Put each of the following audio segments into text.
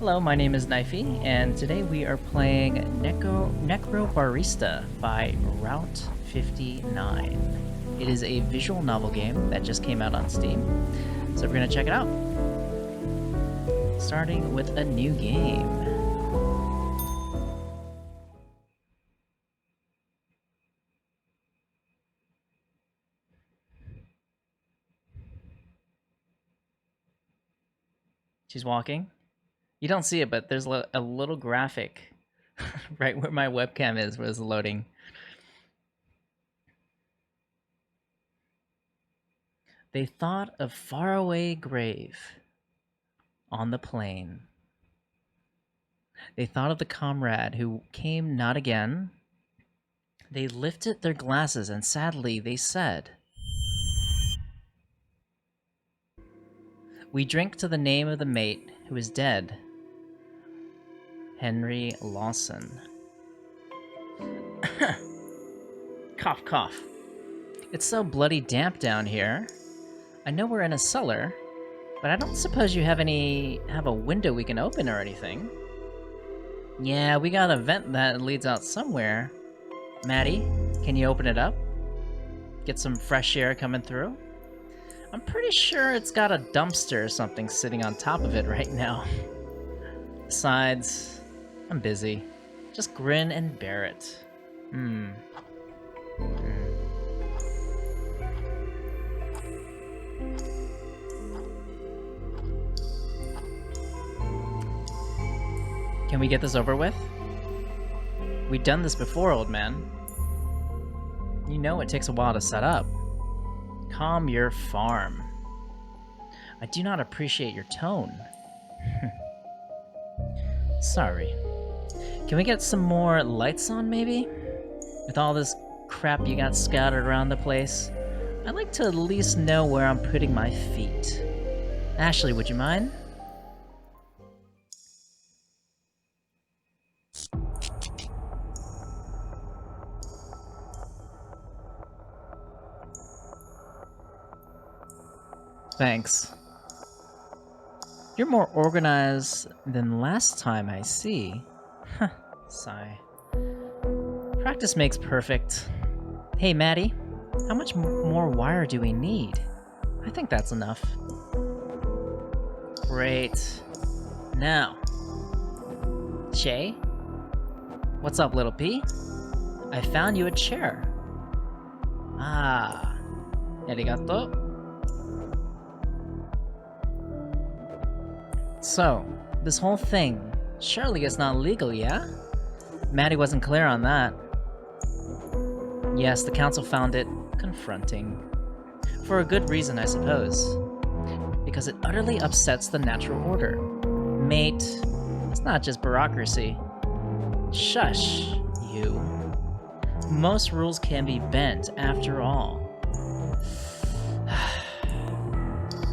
Hello, my name is Knify, and today we are playing Necrobarista by Route 59. It is a visual novel game that just came out on Steam, so we're going to check it out. Starting with a new game. She's walking. You don't see it, but there's a little graphic right where my webcam is was loading. They thought of faraway grave on the plain. They thought of the comrade who came not again. They lifted their glasses and sadly they said, "We drink to the name of the mate who is dead. Henry Lawson." Cough, cough. It's so bloody damp down here. I know we're in a cellar, but I don't suppose you have a window we can open or anything. Yeah, we got a vent that leads out somewhere. Maddie, can you open it up? Get some fresh air coming through? I'm pretty sure it's got a dumpster or something sitting on top of it right now. Besides, I'm busy. Just grin and bear it. Can we get this over with? We've done this before, old man. You know it takes a while to set up. Calm your farm. I do not appreciate your tone. Sorry. Can we get some more lights on, maybe? With all this crap you got scattered around the place, I'd like to at least know where I'm putting my feet. Ashley, would you mind? Thanks. You're more organized than last time, I see. Huh, sigh. Practice makes perfect. Hey, Maddie, how much more wire do we need? I think that's enough. Great. Now, Che? What's up, little P? I found you a chair. Ah, arigato. So, this whole thing, surely it's not legal, yeah? Maddie wasn't clear on that. Yes, the council found it confronting. For a good reason, I suppose. Because it utterly upsets the natural order. Mate, it's not just bureaucracy. Shush, you. Most rules can be bent, after all.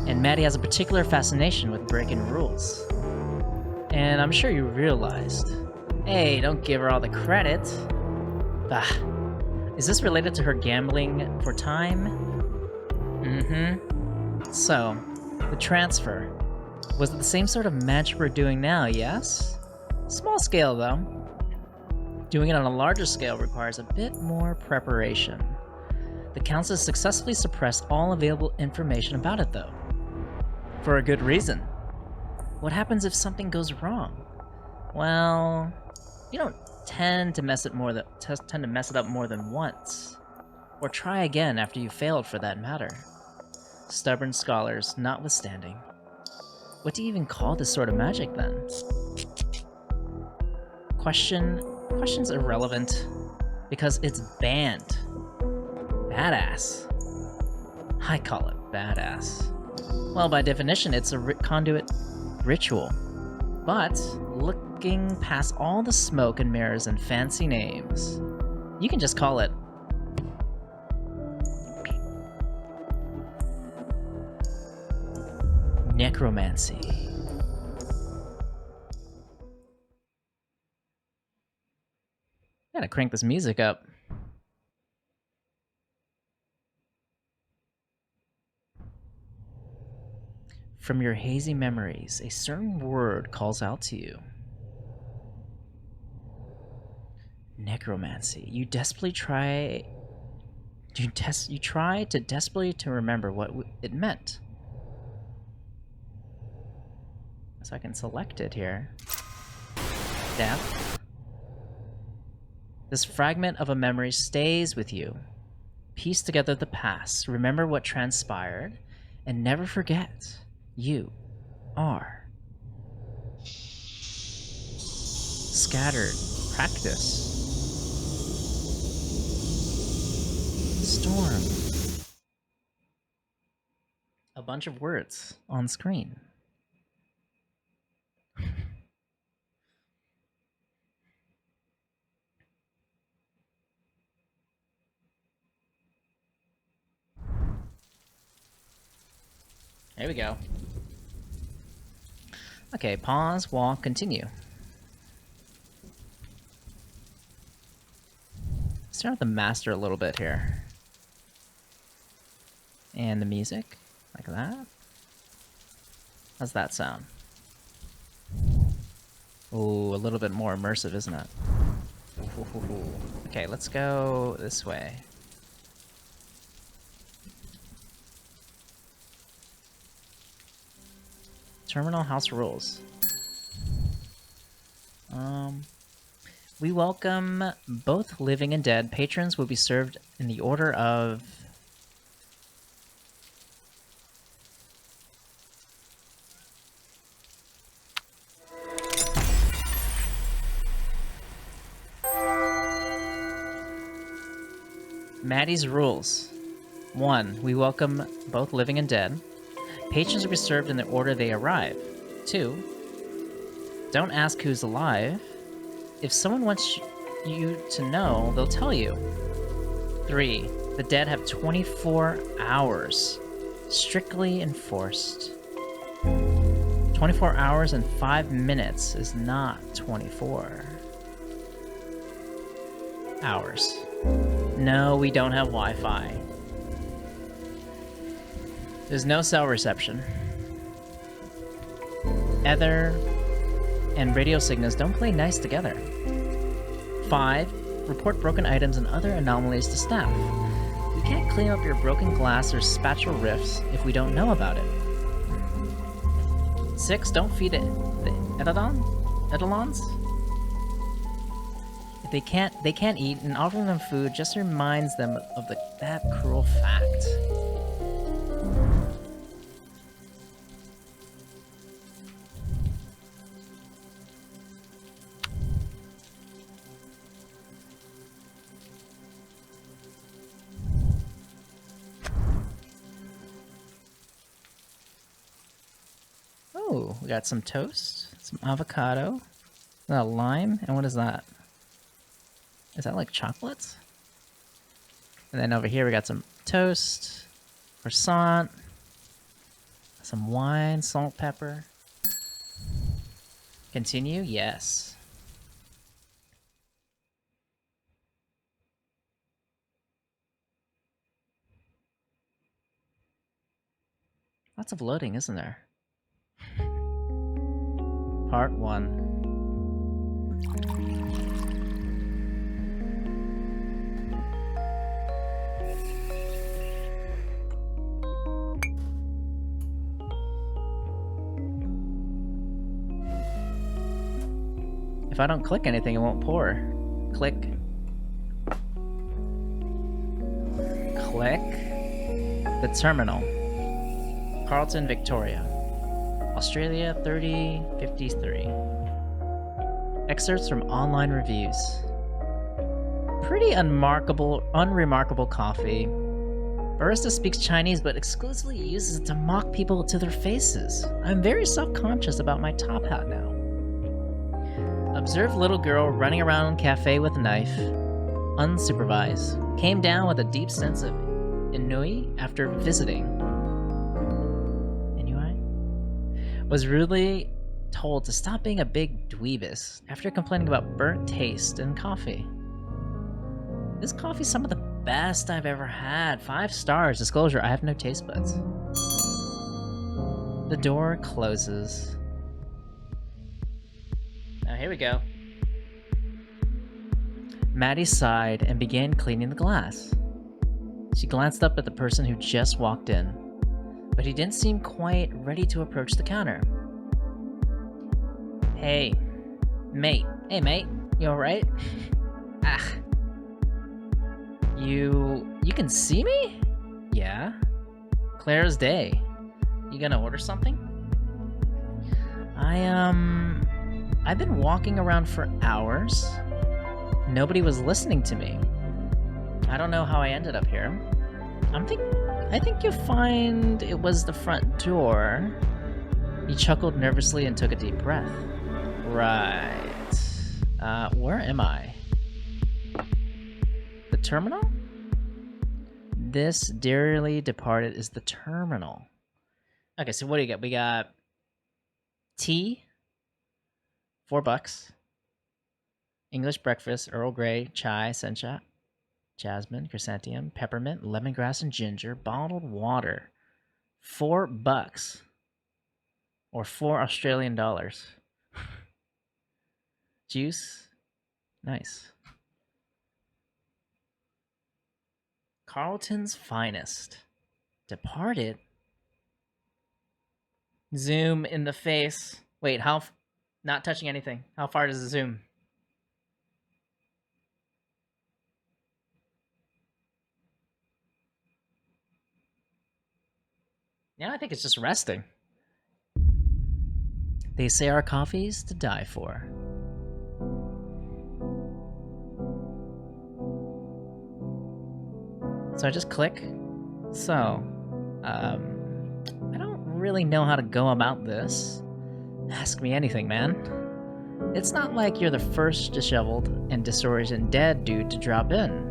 And Maddie has a particular fascination with breaking rules. And I'm sure you realized. Hey, don't give her all the credit. Bah. Is this related to her gambling for time? Mm-hmm. So, the transfer. Was it the same sort of magic we're doing now, yes? Small scale, though. Doing it on a larger scale requires a bit more preparation. The council has successfully suppressed all available information about it, though. For a good reason. What happens if something goes wrong? Well, you don't tend to mess it up more than once. Or try again after you failed, for that matter. Stubborn scholars notwithstanding. What do you even call this sort of magic, then? Question's irrelevant, because it's banned. Badass. I call it badass. Well, by definition, it's a conduit ritual. But, looking past all the smoke and mirrors and fancy names, you can just call it necromancy. Gotta crank this music up. from your hazy memories, a certain word calls out to you. Necromancy. You try to desperately to remember what it meant. So I can select it here. Death. This fragment of a memory stays with you. Piece together the past, remember what transpired, and never forget you are scattered. Practice. Storm. A bunch of words on screen. There we go. Okay, pause, walk, continue. Start with the master a little bit here. And the music, like that. How's that sound? Ooh, a little bit more immersive, isn't it? Ooh. Okay, let's go this way. Terminal house rules. We welcome both living and dead. Patrons will be served in the order of... Maddie's rules. 1. We welcome both living and dead. Patrons will be served in the order they arrive. 2. Don't ask who's alive. If someone wants you to know, they'll tell you. 3. The dead have 24 hours. Strictly enforced. 24 hours and 5 minutes is not 24 hours. No, we don't have Wi-Fi. There's no cell reception. Ether and radio signals don't play nice together. 5. Report broken items and other anomalies to staff. We can't clean up your broken glass or spatial rifts if we don't know about it. 6. Don't feed it the etalons. If they can't eat, and offering them food just reminds them of that cruel fact. Oh, we got some toast, some avocado, a lime, and what is that? Is that like chocolates? And then over here we got some toast, croissant, some wine, salt, pepper. Continue? Yes. Lots of loading, isn't there? Part 1. If I don't click anything, it won't pour. Click. Click. The terminal. Carlton, Victoria. Australia 3053. Excerpts from online reviews. Pretty unremarkable coffee. Barista speaks Chinese but exclusively uses it to mock people to their faces. I'm very self-conscious about my top hat now. Observed little girl running around cafe with a knife. Unsupervised. Came down with a deep sense of ennui after visiting. Was rudely told to stop being a big dweebus after complaining about burnt taste in coffee. This coffee's some of the best I've ever had. 5 stars. Disclosure, I have no taste buds. The door closes. Now here we go. Maddie sighed and began cleaning the glass. She glanced up at the person who just walked in, but he didn't seem quite ready to approach the counter. Hey, mate. Hey, mate. You alright? Ah. You can see me? Yeah. Clear as day. You gonna order something? I've been walking around for hours. Nobody was listening to me. I don't know how I ended up here. I think you'll find it was the front door. He chuckled nervously and took a deep breath. Right. Where am I? The terminal? This dearly departed is the terminal. Okay, so what do you got? We got tea, $4. English breakfast, Earl Grey, chai, sencha, jasmine, chrysanthemum, peppermint, lemongrass, and ginger, bottled water. $4. Or $4 Australian. Juice. Nice. Carlton's finest. Departed. Zoom in the face. Wait, not touching anything. How far does it zoom? Yeah, I think it's just resting. They say our coffee's to die for. So I just click. So, I don't really know how to go about this. Ask me anything, man. It's not like you're the first disheveled and disoriented dead dude to drop in.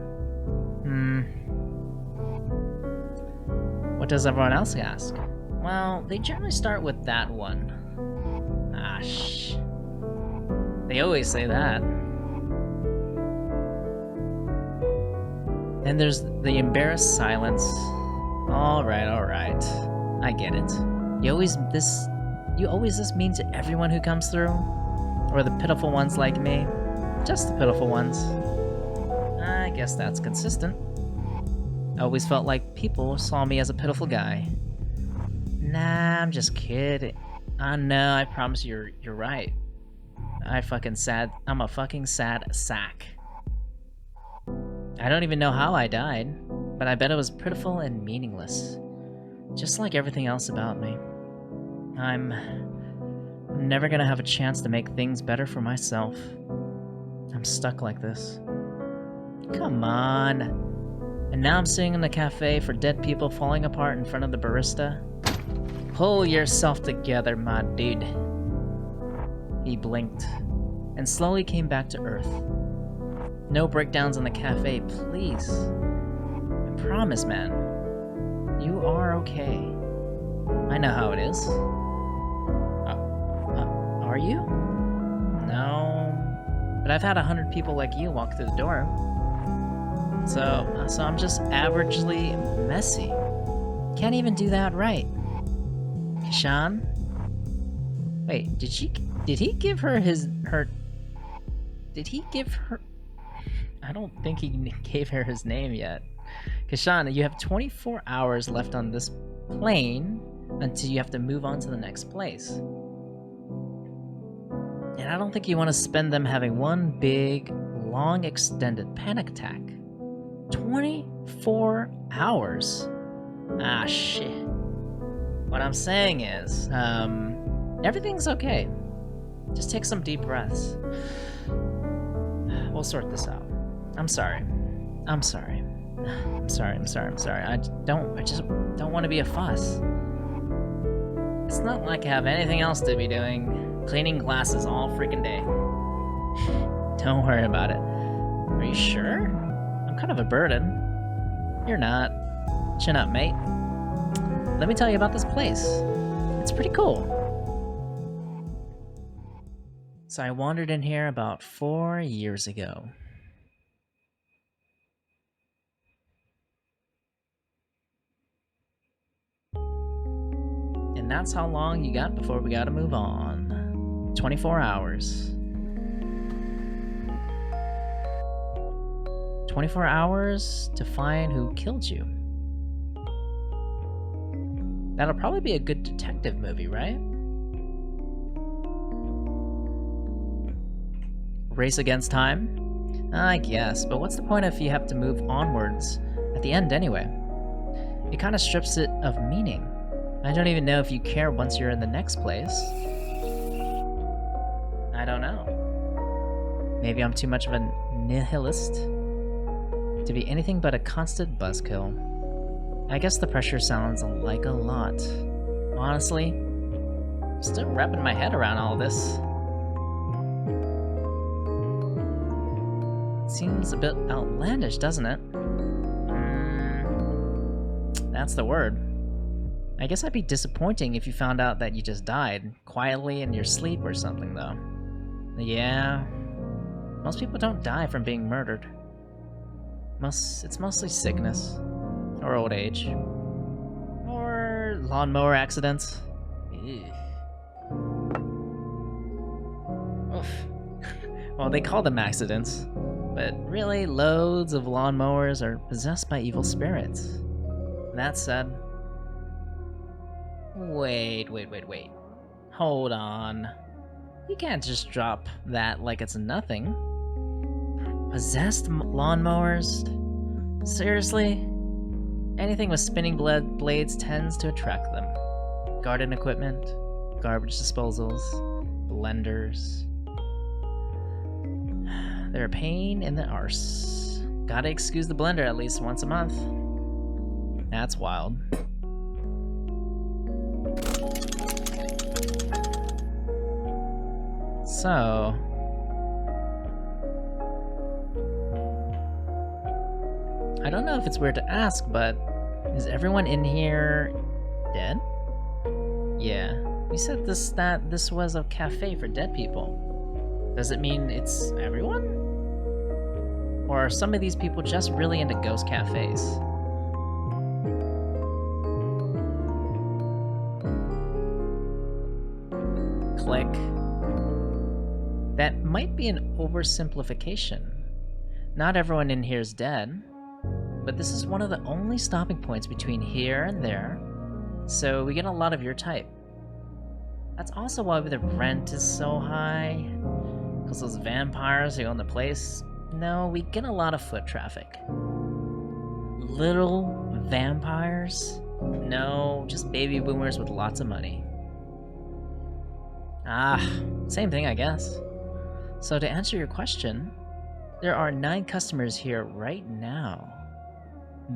What does everyone else ask? Well, they generally start with that one. Ah, shh. They always say that. Then there's the embarrassed silence. All right. I get it. You always this mean to everyone who comes through? Or the pitiful ones like me? Just the pitiful ones. I guess that's consistent. I always felt like people saw me as a pitiful guy. Nah, I'm just kidding. No, I promise you're right. I'm a fucking sad sack. I don't even know how I died, but I bet it was pitiful and meaningless. Just like everything else about me. I'm never gonna have a chance to make things better for myself. I'm stuck like this. Come on. And now I'm sitting in the cafe for dead people falling apart in front of the barista. Pull yourself together, my dude. He blinked and slowly came back to earth. No breakdowns in the cafe, please. I promise, man. You are okay. I know how it is. Are you? No. But I've had 100 people like you walk through the door. So I'm just averagely messy. Can't even do that right. Kishan? Wait, did he give her did he give her... I don't think he gave her his name yet. Kishan, you have 24 hours left on this plane until you have to move on to the next place. And I don't think you want to spend them having one big, long extended panic attack. 24 hours? Ah, shit. What I'm saying is, everything's okay. Just take some deep breaths. We'll sort this out. I'm sorry. I just don't want to be a fuss. It's not like I have anything else to be doing. Cleaning glasses all freaking day. Don't worry about it. Are you sure? I'm kind of a burden. You're not. Chin up, mate. Let me tell you about this place. It's pretty cool. So I wandered in here about 4 years ago. And And that's how long you got before we gotta move on. 24 hours. 24 hours to find who killed you. That'll probably be a good detective movie, right? Race against time? I guess, but what's the point if you have to move onwards at the end anyway? It kind of strips it of meaning. I don't even know if you care once you're in the next place. I don't know. Maybe I'm too much of a nihilist to be anything but a constant buzzkill. I guess the pressure sounds like a lot. Honestly, I'm still wrapping my head around all this. It seems a bit outlandish, doesn't it? That's the word. I guess I'd be disappointing if you found out that you just died, quietly in your sleep or something, though. Yeah, most people don't die from being murdered. It's mostly sickness, or old age, or lawnmower accidents. Oof. Well, they call them accidents, but really, loads of lawnmowers are possessed by evil spirits. That said, wait. Hold on. You can't just drop that like it's nothing. Possessed lawnmowers? Seriously? Anything with spinning blades tends to attract them. Garden equipment, garbage disposals, blenders. They're a pain in the arse. Gotta excuse the blender at least once a month. That's wild. So... I don't know if it's weird to ask, but is everyone in here dead? Yeah, you said that this was a cafe for dead people. Does it mean it's everyone? Or are some of these people just really into ghost cafes? Click. That might be an oversimplification. Not everyone in here is dead, but this is one of the only stopping points between here and there, so we get a lot of your type. That's also why the rent is so high, because those vampires who own the place. No, we get a lot of foot traffic. Little vampires? No, just baby boomers with lots of money. Ah, same thing, I guess. So to answer your question, there are 9 customers here right now.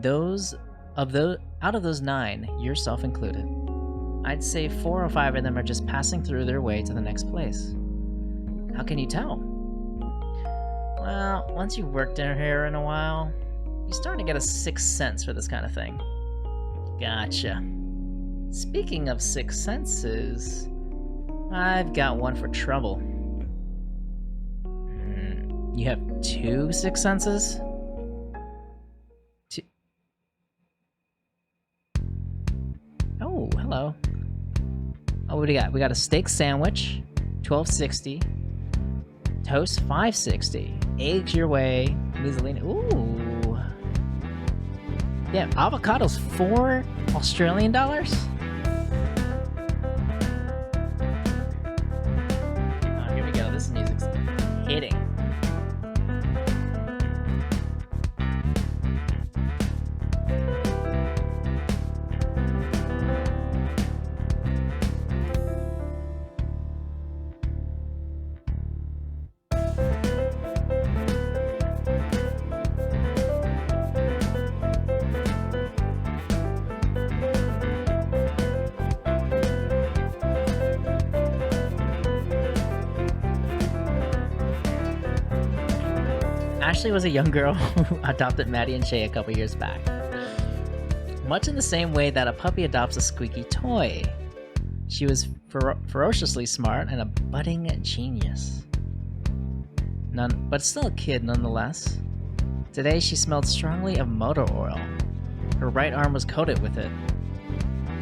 Out of those 9, yourself included. I'd say 4 or 5 of them are just passing through their way to the next place. How can you tell? Well, once you've worked in here in a while, you start to get a sixth sense for this kind of thing. Gotcha. Speaking of sixth senses, I've got one for trouble. You have 2 sixth senses? Oh, hello. Oh, what do we got? We got a steak sandwich, $12.60. Toast, $5.60. Eggs your way, Mussolini. Ooh. Yeah, avocados, $4 Australian dollars? Oh, here we go. This music's hitting. Ashley was a young girl who adopted Maddie and Shay a couple years back. Much in the same way that a puppy adopts a squeaky toy. She was ferociously smart and a budding genius. But still a kid nonetheless. Today she smelled strongly of motor oil. Her right arm was coated with it.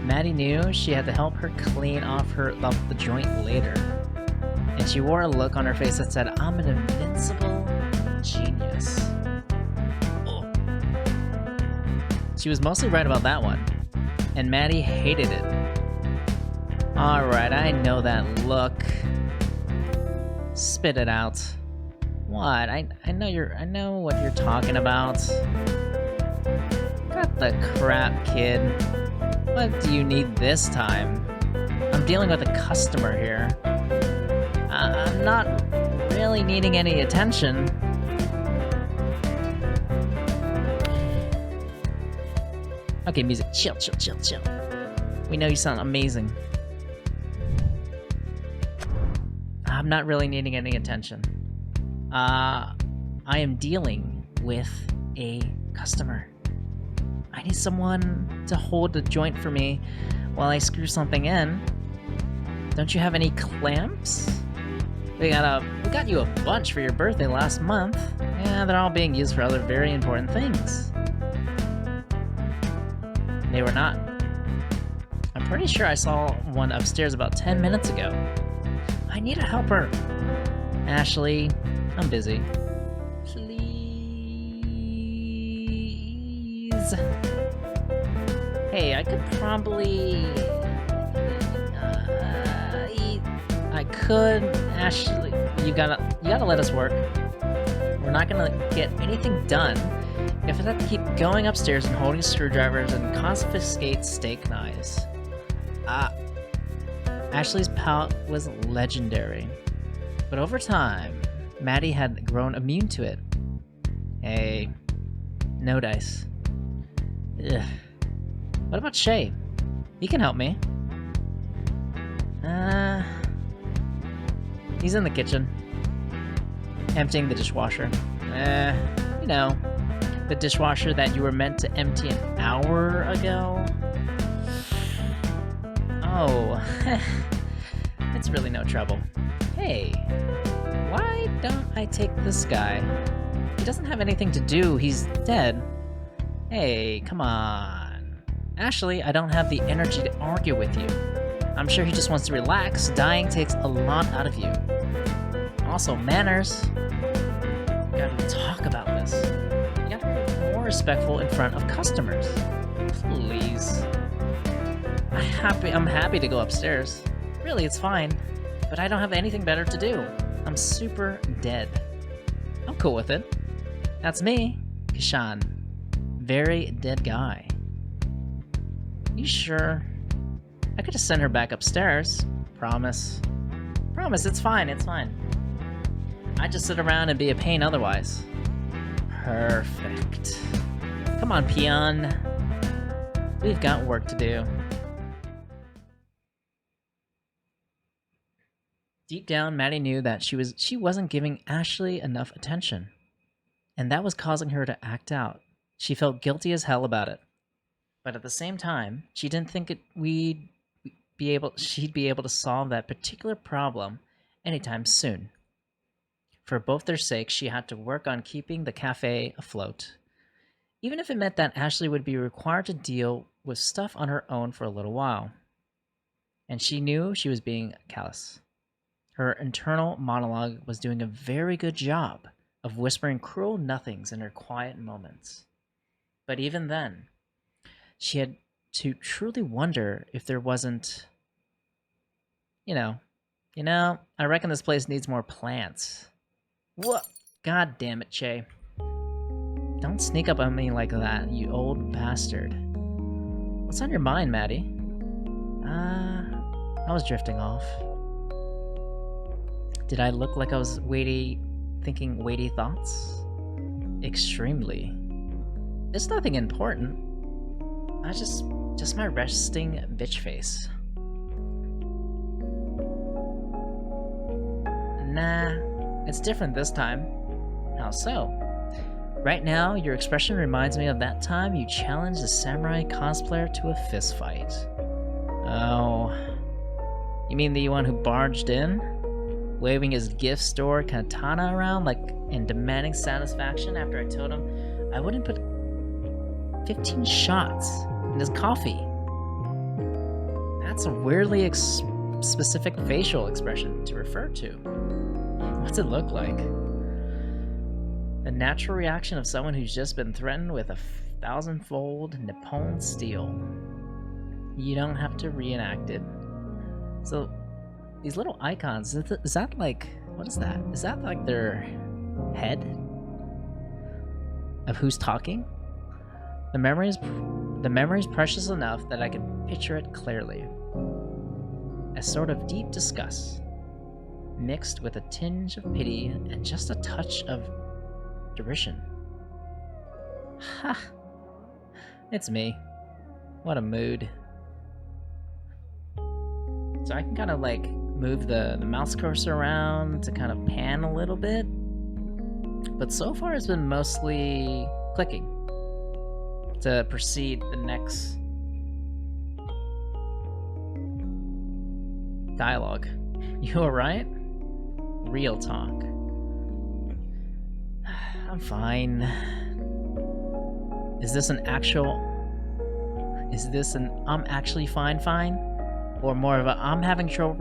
Maddie knew she had to help her clean off the joint later. And she wore a look on her face that said, "I'm an invincible genius." Oh. She was mostly right about that one. And Maddie hated it. Alright, I know that look. Spit it out. What? I know what you're talking about. Cut the crap, kid. What do you need this time? I'm dealing with a customer here. I'm not really needing any attention. Okay, music. Chill, chill, chill, chill. We know you sound amazing. I'm not really needing any attention. I am dealing with a customer. I need someone to hold the joint for me while I screw something in. Don't you have any clamps? We got you a bunch for your birthday last month. Yeah, they're all being used for other very important things. They were not. I'm pretty sure I saw one upstairs about 10 minutes ago. I need a helper. Ashley, I'm busy. Please. Hey, I could probably... I could... Ashley, you gotta let us work. We're not gonna get anything done if I have to keep going upstairs and holding screwdrivers and confiscate steak knives. Ashley's pout was legendary, but over time, Maddie had grown immune to it. Hey, no dice. Ugh. What about Shay? He can help me. He's in the kitchen, emptying the dishwasher. You know, the dishwasher that you were meant to empty an hour ago. Oh, it's really no trouble. Hey, why don't I take this guy? He doesn't have anything to do, he's dead. Hey, come on. Ashley, I don't have the energy to argue with you. I'm sure he just wants to relax. Dying takes a lot out of you. Also, manners. You gotta talk about this. You gotta be more respectful in front of customers. Please. I'm happy to go upstairs. Really, it's fine. But I don't have anything better to do. I'm super dead. I'm cool with it. That's me, Kishan. Very dead guy. You sure? I could just send her back upstairs. Promise. Promise, it's fine, it's fine. I just sit around and be a pain otherwise. Perfect. Come on, peon. We've got work to do. Deep down, Maddie knew that she wasn't giving Ashley enough attention, and that was causing her to act out. She felt guilty as hell about it. But at the same time, she didn't think she'd be able to solve that particular problem anytime soon. For both their sakes, she had to work on keeping the cafe afloat, even if it meant that Ashley would be required to deal with stuff on her own for a little while. And she knew she was being callous. Her internal monologue was doing a very good job of whispering cruel nothings in her quiet moments. But even then, she had to truly wonder if there wasn't, I reckon this place needs more plants. What? God damn it, Che. Don't sneak up on me like that, you old bastard. What's on your mind, Maddie? I was drifting off. Did I look like I was thinking weighty thoughts? Extremely. It's nothing important. I just my resting bitch face. Nah, it's different this time. How so? Right now, your expression reminds me of that time you challenged a samurai cosplayer to a fist fight. Oh, you mean the one who barged in? Waving his gift store katana around and demanding satisfaction after I told him I wouldn't put 15 shots in his coffee. That's a weirdly specific facial expression to refer to. What's it look like? The natural reaction of someone who's just been threatened with a 1,000-fold Nippon steel. You don't have to reenact it. So, these little icons, is that like, what is that? Is that like their head? Of who's talking? The memory is precious enough that I can picture it clearly. A sort of deep disgust, mixed with a tinge of pity and just a touch of derision. Ha! It's me. What a mood. So I can kind of like move the mouse cursor around to kind of pan a little bit. But so far it's been mostly clicking to proceed the next dialogue. You alright? Real talk. I'm fine. Is this an I'm actually fine? Or more of a I'm having trouble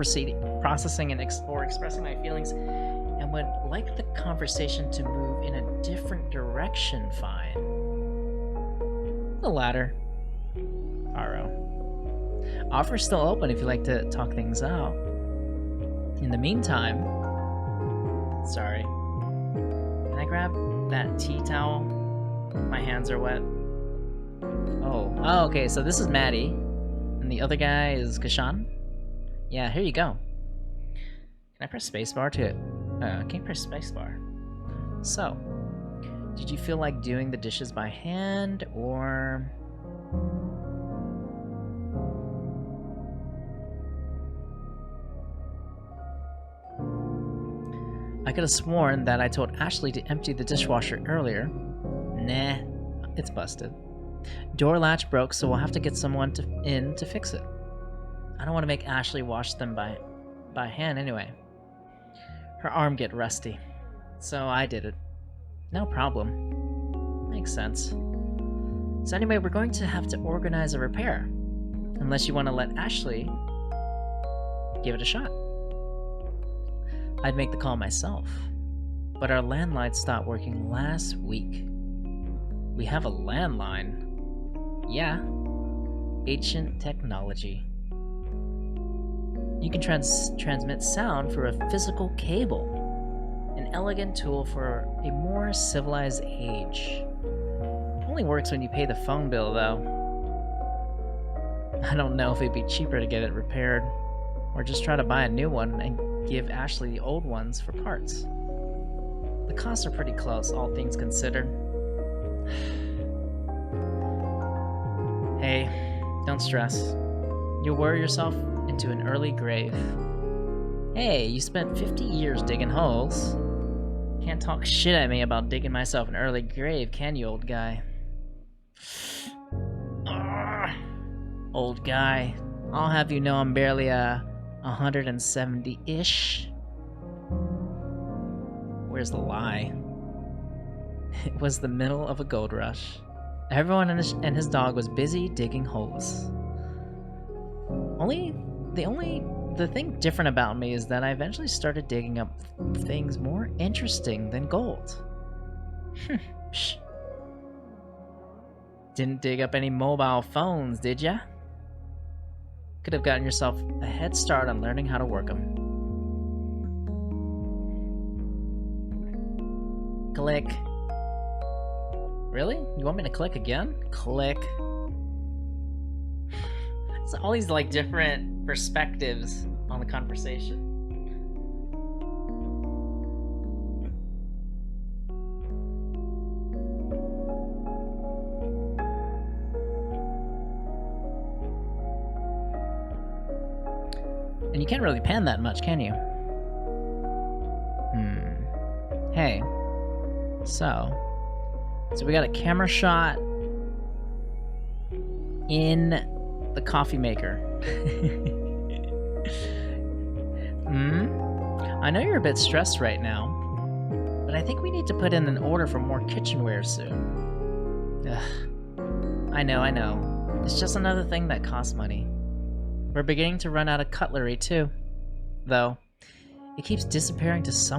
processing and or expressing my feelings and would like the conversation to move in a different direction fine? The latter. Aro. Offer's still open if you'd like to talk things out. In the meantime... Sorry. Can I grab that tea towel? My hands are wet. Oh, okay, so this is Maddie. And the other guy is Kashan? Yeah, here you go. Can I press spacebar to... can't press spacebar. So, did you feel like doing the dishes by hand, or... I could have sworn that I told Ashley to empty the dishwasher earlier. Nah, it's busted. Door latch broke, so we'll have to get someone in to fix it. I don't want to make Ashley wash them by hand anyway. Her arm get rusty, so I did it. No problem. Makes sense. So anyway, we're going to have to organize a repair. Unless you want to let Ashley give it a shot. I'd make the call myself, but our landline stopped working last week. We have a landline? Yeah. Ancient technology. You can transmit sound through a physical cable. An elegant tool for a more civilized age. Only works when you pay the phone bill, though. I don't know if it'd be cheaper to get it repaired, or just try to buy a new one and give Ashley the old ones for parts. The costs are pretty close, all things considered. Hey, don't stress. You'll worry yourself into an early grave. Hey, you spent 50 years digging holes. Can't talk shit at me about digging myself an early grave, can you, old guy? Old guy. I'll have you know I'm barely 170-ish. Where's the lie? It was the middle of a gold rush. Everyone and his dog was busy digging holes. The thing different about me is that I eventually started digging up things more interesting than gold. Psh. Didn't dig up any mobile phones, did ya? Could have gotten yourself a head start on learning how to work them. Click. Really? You want me to click again? Click. It's all these like different perspectives on the conversation. And you can't really pan that much, can you? Hey. So we got a camera shot in the coffee maker. I know you're a bit stressed right now, but I think we need to put in an order for more kitchenware soon. Ugh. I know. It's just another thing that costs money. We're beginning to run out of cutlery, too. Though, it keeps disappearing to some